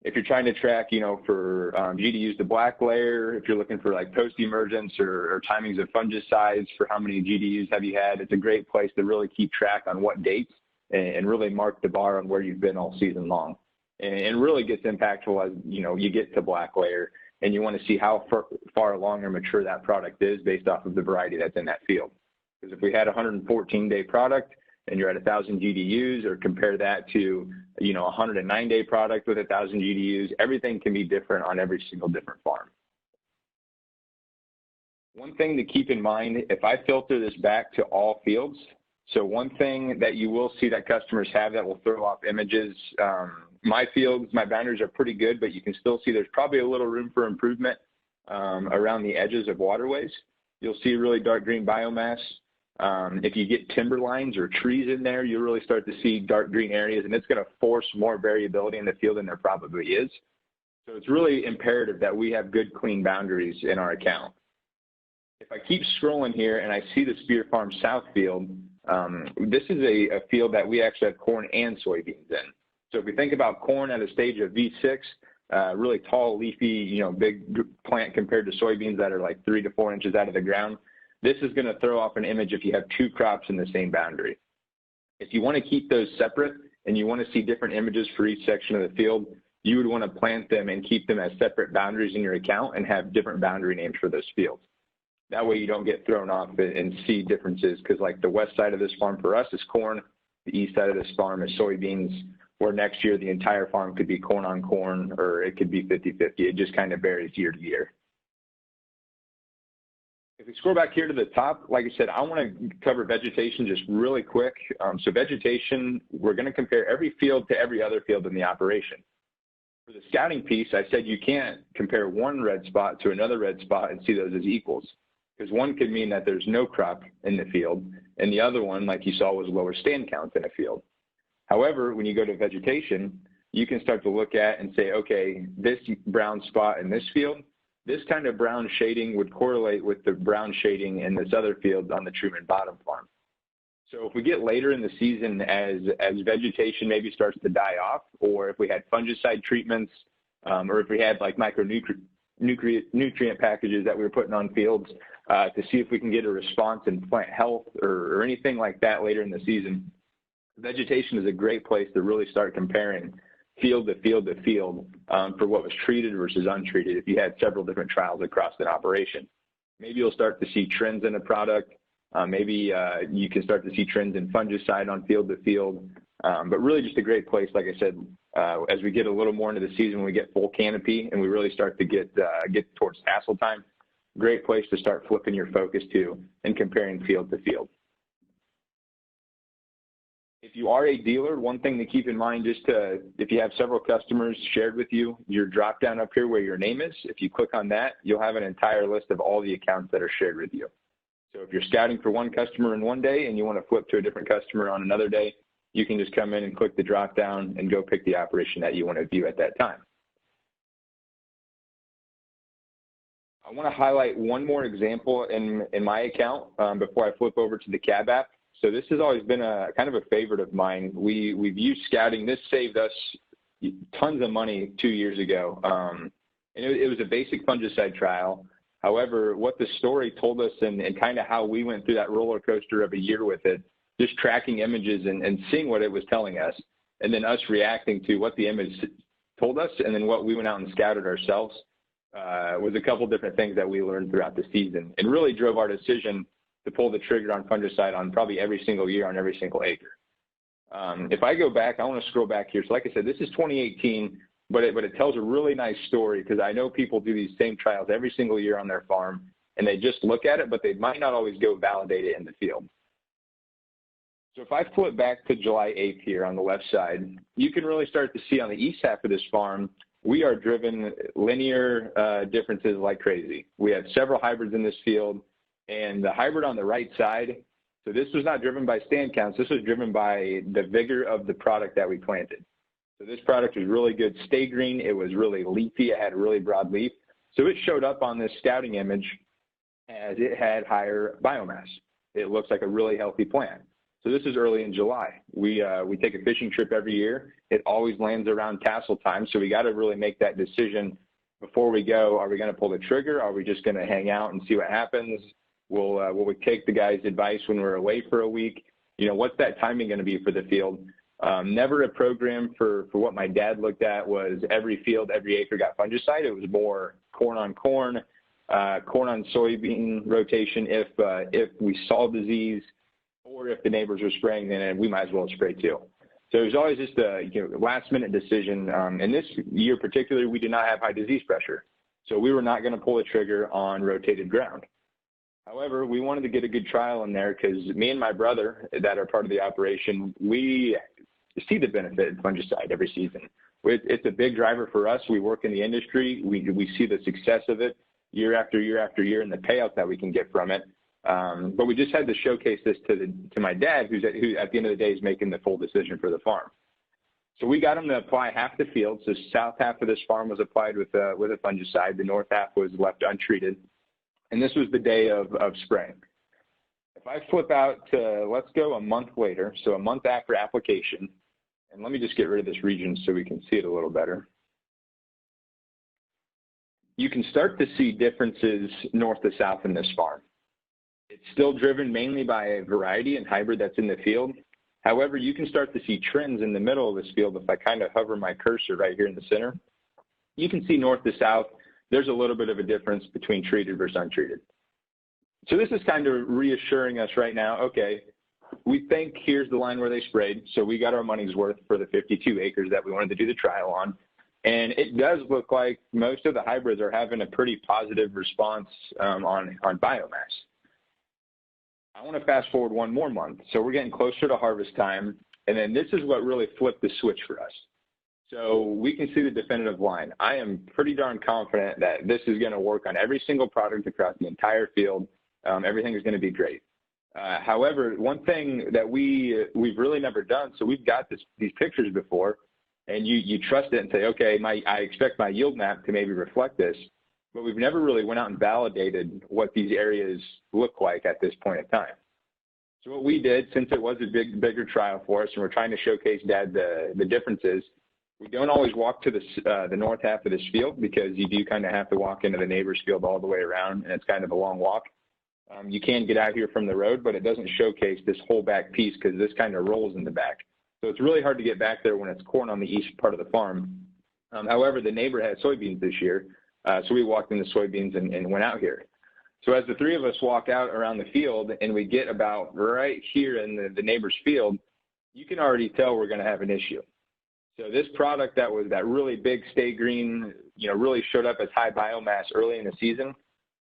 If you're trying to track, for GDUs to black layer, if you're looking for like post-emergence or timings of fungicides for how many GDUs have you had, it's a great place to really keep track on what dates and really mark the bar on where you've been all season long. And really gets impactful as, you get to black layer and you want to see how far along or mature that product is based off of the variety that's in that field. Because if we had a 114-day product, and you're at 1,000 GDUs, or compare that to, a 109-day product with 1,000 GDUs, everything can be different on every single different farm. One thing to keep in mind, if I filter this back to all fields, so one thing that you will see that customers have that will throw off images, my fields, my boundaries are pretty good, but you can still see there's probably a little room for improvement around the edges of waterways. You'll see really dark green biomass. If you get timber lines or trees in there, you really start to see dark green areas, and it's going to force more variability in the field than there probably is. So it's really imperative that we have good, clean boundaries in our account. If I keep scrolling here and I see the Spear Farm South field, this is a field that we actually have corn and soybeans in. So if we think about corn at a stage of V6, really tall, leafy, big plant compared to soybeans that are like 3 to 4 inches out of the ground, this is going to throw off an image if you have 2 crops in the same boundary. If you want to keep those separate and you want to see different images for each section of the field, you would want to plant them and keep them as separate boundaries in your account and have different boundary names for those fields. That way you don't get thrown off and see differences, because like the west side of this farm for us is corn, the east side of this farm is soybeans, where next year the entire farm could be corn on corn, or it could be 50-50. It just kind of varies year to year. If we scroll back here to the top, like I said, I want to cover vegetation just really quick. So vegetation, we're going to compare every field to every other field in the operation. For the scouting piece, I said you can't compare one red spot to another red spot and see those as equals, because one could mean that there's no crop in the field, and the other one, like you saw, was lower stand count in a field. However, when you go to vegetation, you can start to look at and say, okay, this brown spot in this field, this kind of brown shading would correlate with the brown shading in this other field on the Truman Bottom farm. So if we get later in the season as vegetation maybe starts to die off, or if we had fungicide treatments, or if we had like micronutrient packages that we were putting on fields to see if we can get a response in plant health or anything like that later in the season, vegetation is a great place to really start comparing field to field to field for what was treated versus untreated if you had several different trials across an operation. Maybe you'll start to see trends in a product. Maybe you can start to see trends in fungicide on field to field. But really just a great place, like I said, as we get a little more into the season, we get full canopy and we really start to get towards tassel time, great place to start flipping your focus to and comparing field to field. If you are a dealer, one thing to keep in mind, if you have several customers shared with you, your drop down up here where your name is, if you click on that, you'll have an entire list of all the accounts that are shared with you. So if you're scouting for one customer in one day and you want to flip to a different customer on another day, you can just come in and click the drop down and go pick the operation that you want to view at that time. I want to highlight one more example in my account before I flip over to the CAB app. So this has always been a kind of a favorite of mine. We've used scouting. This saved us tons of money 2 years ago. And it was a basic fungicide trial. However, what the story told us and kind of how we went through that roller coaster of a year with it, just tracking images and seeing what it was telling us, and then us reacting to what the image told us, and then what we went out and scouted ourselves, was a couple different things that we learned throughout the season, and really drove our decision to pull the trigger on fungicide on probably every single year on every single acre. If I go back, I want to scroll back here. So like I said, this is 2018, but it tells a really nice story, because I know people do these same trials every single year on their farm, and they just look at it, but they might not always go validate it in the field. So if I flip back to July 8th here on the left side, you can really start to see on the east half of this farm, we are driven linear differences like crazy. We have several hybrids in this field, and the hybrid on the right side, so this was not driven by stand counts, this was driven by the vigor of the product that we planted. So this product was really good stay green, it was really leafy, it had a really broad leaf. So it showed up on this scouting image as it had higher biomass. It looks like a really healthy plant. So this is early in July. We take a fishing trip every year. It always lands around tassel time, so we got to really make that decision before we go. Are we going to pull the trigger? Are we just going to hang out and see what happens? Will we take the guy's advice when we're away for a week? You know, what's that timing going to be for the field? Never a program for what my dad looked at was every field, every acre got fungicide. It was more corn on corn, corn on soybean rotation if we saw disease, or if the neighbors were spraying, then we might as well spray too. So it was always just a last minute decision. And this year particularly, we did not have high disease pressure. So we were not going to pull the trigger on rotated ground. However, we wanted to get a good trial in there, because me and my brother that are part of the operation, we see the benefit in fungicide every season. It's a big driver for us. We work in the industry. We see the success of it year after year after year, and the payout that we can get from it. But we just had to showcase this to my dad, who at the end of the day is making the full decision for the farm. So we got him to apply half the field. So south half of this farm was applied with a fungicide. The north half was left untreated. And this was the day of spraying. If I flip out to, let's go a month later, so a month after application, and let me just get rid of this region so we can see it a little better. You can start to see differences north to south in this farm. It's still driven mainly by a variety and hybrid that's in the field. However, you can start to see trends in the middle of this field. If I kind of hover my cursor right here in the center, you can see north to south, there's a little bit of a difference between treated versus untreated. So this is kind of reassuring us right now, okay, we think here's the line where they sprayed, so we got our money's worth for the 52 acres that we wanted to do the trial on. And it does look like most of the hybrids are having a pretty positive response on biomass. I want to fast forward one more month. So we're getting closer to harvest time, and then this is what really flipped the switch for us. So we can see the definitive line. I am pretty darn confident that this is going to work on every single product across the entire field. Everything is going to be great. However, one thing that we've really never done, so we've got these pictures before, and you trust it and say, okay, I expect my yield map to maybe reflect this, but we've never really went out and validated what these areas look like at this point in time. So what we did, since it was a bigger trial for us, and we're trying to showcase Dad the differences, we don't always walk to the north half of this field, because you do kind of have to walk into the neighbor's field all the way around, and it's kind of a long walk. You can get out here from the road, but it doesn't showcase this whole back piece, because this kind of rolls in the back. So it's really hard to get back there when it's corn on the east part of the farm. However, the neighbor had soybeans this year, so we walked into soybeans and went out here. So as the three of us walk out around the field and we get about right here in the neighbor's field, you can already tell we're going to have an issue. So this product that was that really big stay green, really showed up as high biomass early in the season.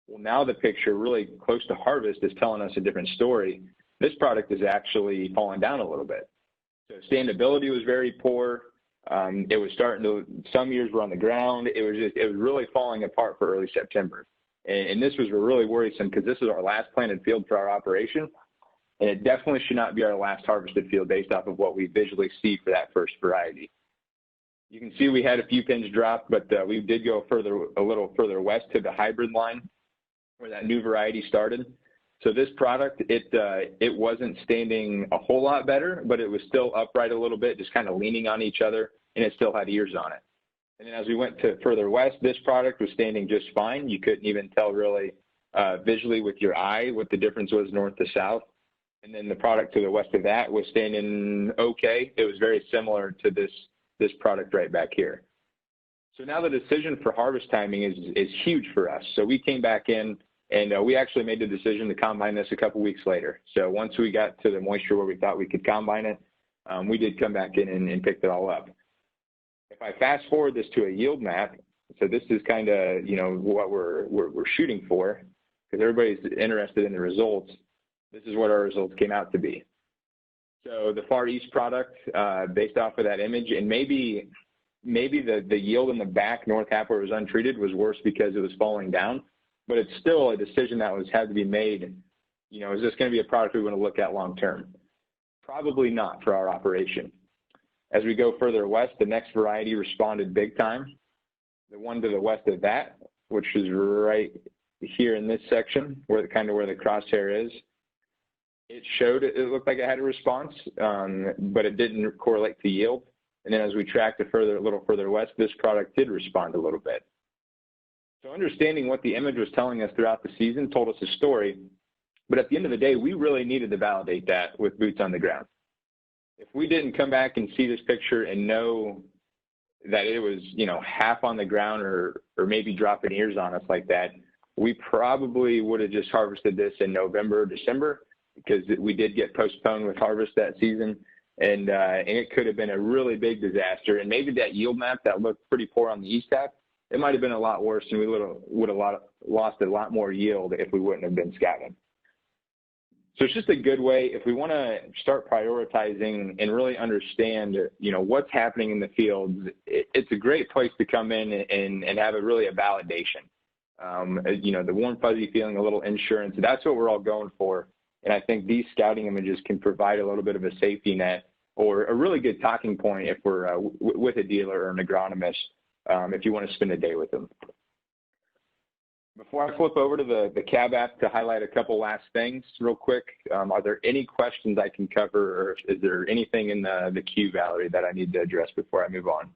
Well, now the picture really close to harvest is telling us a different story. This product is actually falling down a little bit. So standability was very poor. It was starting to, some years were on the ground. It was really falling apart for early September. And this was really worrisome, because this is our last planted field for our operation. And it definitely should not be our last harvested field based off of what we visually see for that first variety. You can see we had a few pins dropped, but we did go a little further west to the hybrid line where that new variety started. So this product, it wasn't standing a whole lot better, but it was still upright a little bit, just kind of leaning on each other, and it still had ears on it. And then as we went to further west, this product was standing just fine. You couldn't even tell really visually with your eye what the difference was north to south. And then the product to the west of that was standing okay. It was very similar to this product right back here. So now the decision for harvest timing is huge for us. So we came back in and we actually made the decision to combine this a couple weeks later. So once we got to the moisture where we thought we could combine it, we did come back in and picked it all up. If I fast forward this to a yield map, so this is kind of, you know, what we're shooting for, because everybody's interested in the results. This is what our results came out to be. So the Far East product, based off of that image, and maybe the yield in the back north half where it was untreated was worse because it was falling down, but it's still a decision that had to be made. You know, is this going to be a product we want to look at long term? Probably not for our operation. As we go further west, the next variety responded big time. The one to the west of that, which is right here in this section, where the crosshair is, it looked like it had a response, but it didn't correlate to yield. And then as we tracked a little further west, this product did respond a little bit. So understanding what the image was telling us throughout the season told us a story, but at the end of the day, we really needed to validate that with boots on the ground. If we didn't come back and see this picture and know that it was, you know, half on the ground or maybe dropping ears on us like that, we probably would have just harvested this in November or December, because we did get postponed with harvest that season, and it could have been a really big disaster. And maybe that yield map that looked pretty poor on the east half, it might have been a lot worse, and we would have lost a lot more yield if we wouldn't have been scouting. So it's just a good way, if we want to start prioritizing and really understand, you know, what's happening in the fields, it's a great place to come in and have a validation. You know, the warm, fuzzy feeling, a little insurance, that's what we're all going for. And I think these scouting images can provide a little bit of a safety net or a really good talking point if we're with a dealer or an agronomist, if you want to spend a day with them. Before I flip over to the cab app to highlight a couple last things real quick, are there any questions I can cover, or is there anything in the queue, Valerie, that I need to address before I move on?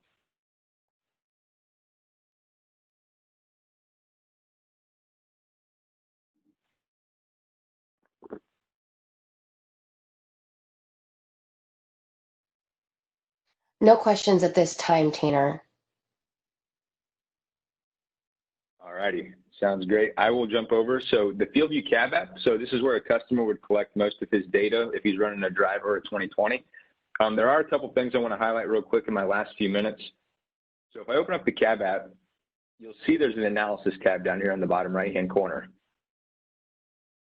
No questions at this time, Tanner. All righty, sounds great. I will jump over. So the FieldView cab app, so this is where a customer would collect most of his data if he's running a driver or a 2020. There are a couple things I want to highlight real quick in my last few minutes. So if I open up the cab app, you'll see there's an analysis tab down here on the bottom right-hand corner.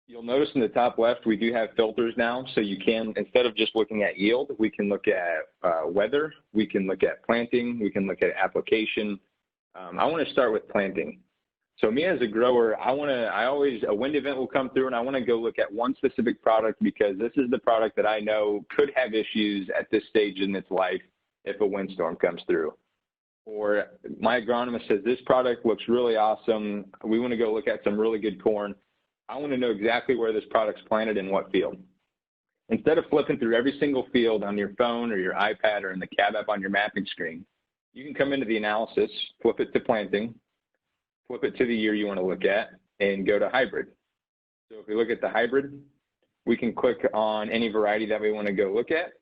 You'll notice in the top left, we do have filters now. So you can, instead of just looking at yield, we can look at weather, we can look at planting, we can look at application. I want to start with planting. So me as a grower, a wind event will come through and I want to go look at one specific product because this is the product that I know could have issues at this stage in its life if a windstorm comes through. Or my agronomist says this product looks really awesome. We want to go look at some really good corn. I want to know exactly where this product's planted in what field. Instead of flipping through every single field on your phone or your iPad or in the cab app on your mapping screen, you can come into the analysis, flip it to planting, flip it to the year you want to look at, and go to hybrid. So if we look at the hybrid, we can click on any variety that we want to go look at.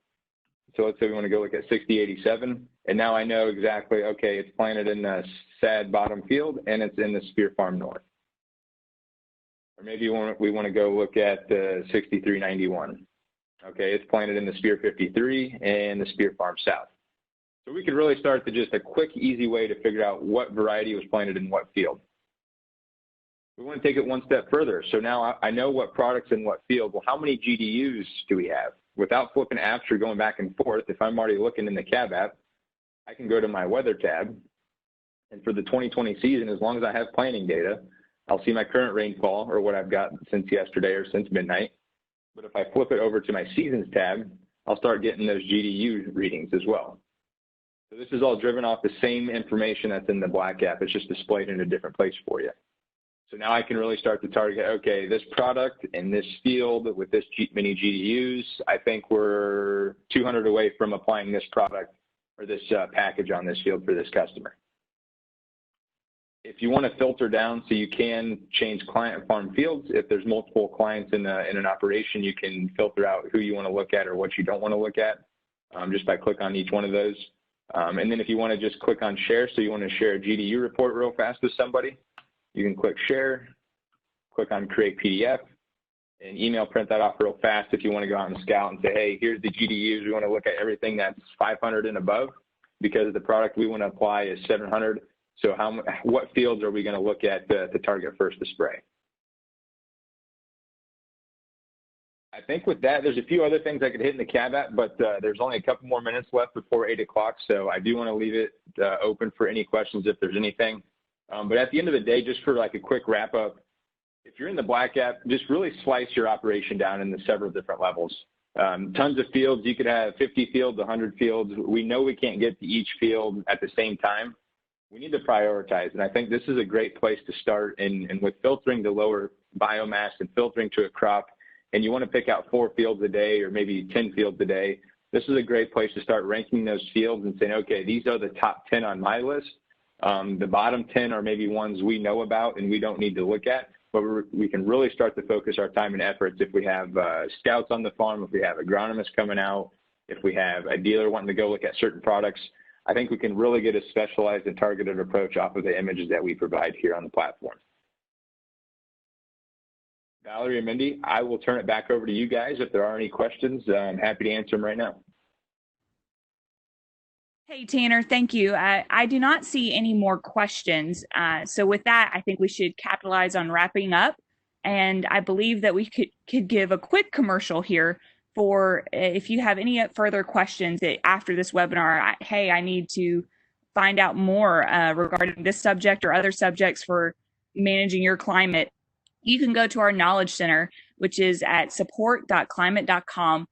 So let's say we want to go look at 6087, and now I know exactly, okay, it's planted in the sad bottom field and it's in the Spear Farm North. Or maybe we want to go look at 6391. Okay, it's planted in the Spear 53 and the Spear Farm South. So we could really start to just a quick, easy way to figure out what variety was planted in what field. We want to take it one step further. So now I know what products in what field. Well, how many GDUs do we have? Without flipping apps or going back and forth, if I'm already looking in the cab app, I can go to my weather tab. And for the 2020 season, as long as I have planting data, I'll see my current rainfall or what I've got since yesterday or since midnight. But if I flip it over to my seasons tab, I'll start getting those GDU readings as well. So this is all driven off the same information that's in the black app. It's just displayed in a different place for you. So now I can really start to target, okay, this product in this field with this many GDUs, I think we're 200 away from applying this product or this package on this field for this customer. If you want to filter down so you can change client farm fields, if there's multiple clients in an operation, you can filter out who you want to look at or what you don't want to look at just by clicking on each one of those. And then if you want to just click on share, so you want to share a GDU report real fast with somebody, you can click share, click on create PDF, and email print that off real fast if you want to go out and scout and say, hey, here's the GDUs. We want to look at everything that's 500 and above because the product we want to apply is 700. So what fields are we going to look at to target first to spray? I think with that, there's a few other things I could hit in the caveat, but there's only a couple more minutes left before 8 o'clock. So I do want to leave it open for any questions if there's anything. But at the end of the day, just for like a quick wrap up, if you're in the Black app, just really slice your operation down into several different levels. Tons of fields. You could have 50 fields, 100 fields. We know we can't get to each field at the same time. We need to prioritize, and I think this is a great place to start. And with filtering the lower biomass and filtering to a crop, and you want to pick out 4 fields a day or maybe 10 fields a day, this is a great place to start ranking those fields and saying, okay, these are the top 10 on my list. The bottom 10 are maybe ones we know about and we don't need to look at, but we can really start to focus our time and efforts if we have scouts on the farm, if we have agronomists coming out, if we have a dealer wanting to go look at certain products. I think we can really get a specialized and targeted approach off of the images that we provide here on the platform. Valerie and Mindy, I will turn it back over to you guys. If there are any questions, I'm happy to answer them right now. Hey, Tanner, thank you. I do not see any more questions. So with that, I think we should capitalize on wrapping up. And I believe that we could give a quick commercial here for if you have any further questions after this webinar. Hey, I need to find out more regarding this subject or other subjects for managing your climate. You can go to our Knowledge Center, which is at support.climate.com.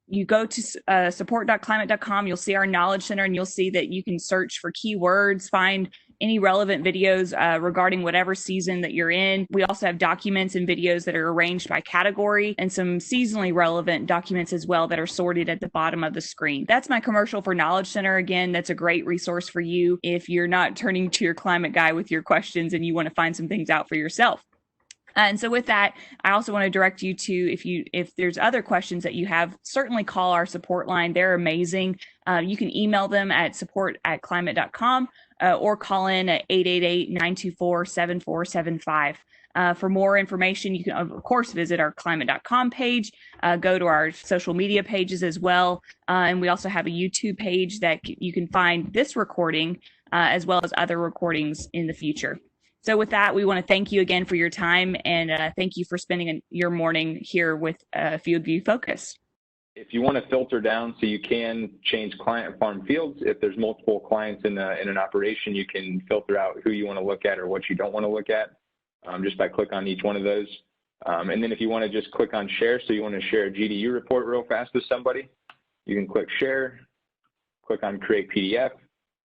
You go to support.climate.com, you'll see our Knowledge Center, and you'll see that you can search for keywords, find any relevant videos regarding whatever season that you're in. We also have documents and videos that are arranged by category and some seasonally relevant documents as well that are sorted at the bottom of the screen. That's my commercial for Knowledge Center. Again, that's a great resource for you if you're not turning to your climate guy with your questions and you want to find some things out for yourself. And so with that, I also want to direct you to, if there's other questions that you have, certainly call our support line. They're amazing. You can email them at support@climate.com or call in at 888-924-7475. For more information, you can, of course, visit our climate.com page, go to our social media pages as well. And we also have a YouTube page that you can find this recording as well as other recordings in the future. So with that, we want to thank you again for your time and thank you for spending your morning here with FieldView Focus. If you want to filter down so you can change client farm fields, if there's multiple clients in an operation, you can filter out who you want to look at or what you don't want to look at just by clicking on each one of those. And then if you want to just click on share, so you want to share a GDU report real fast with somebody, you can click share, click on create PDF,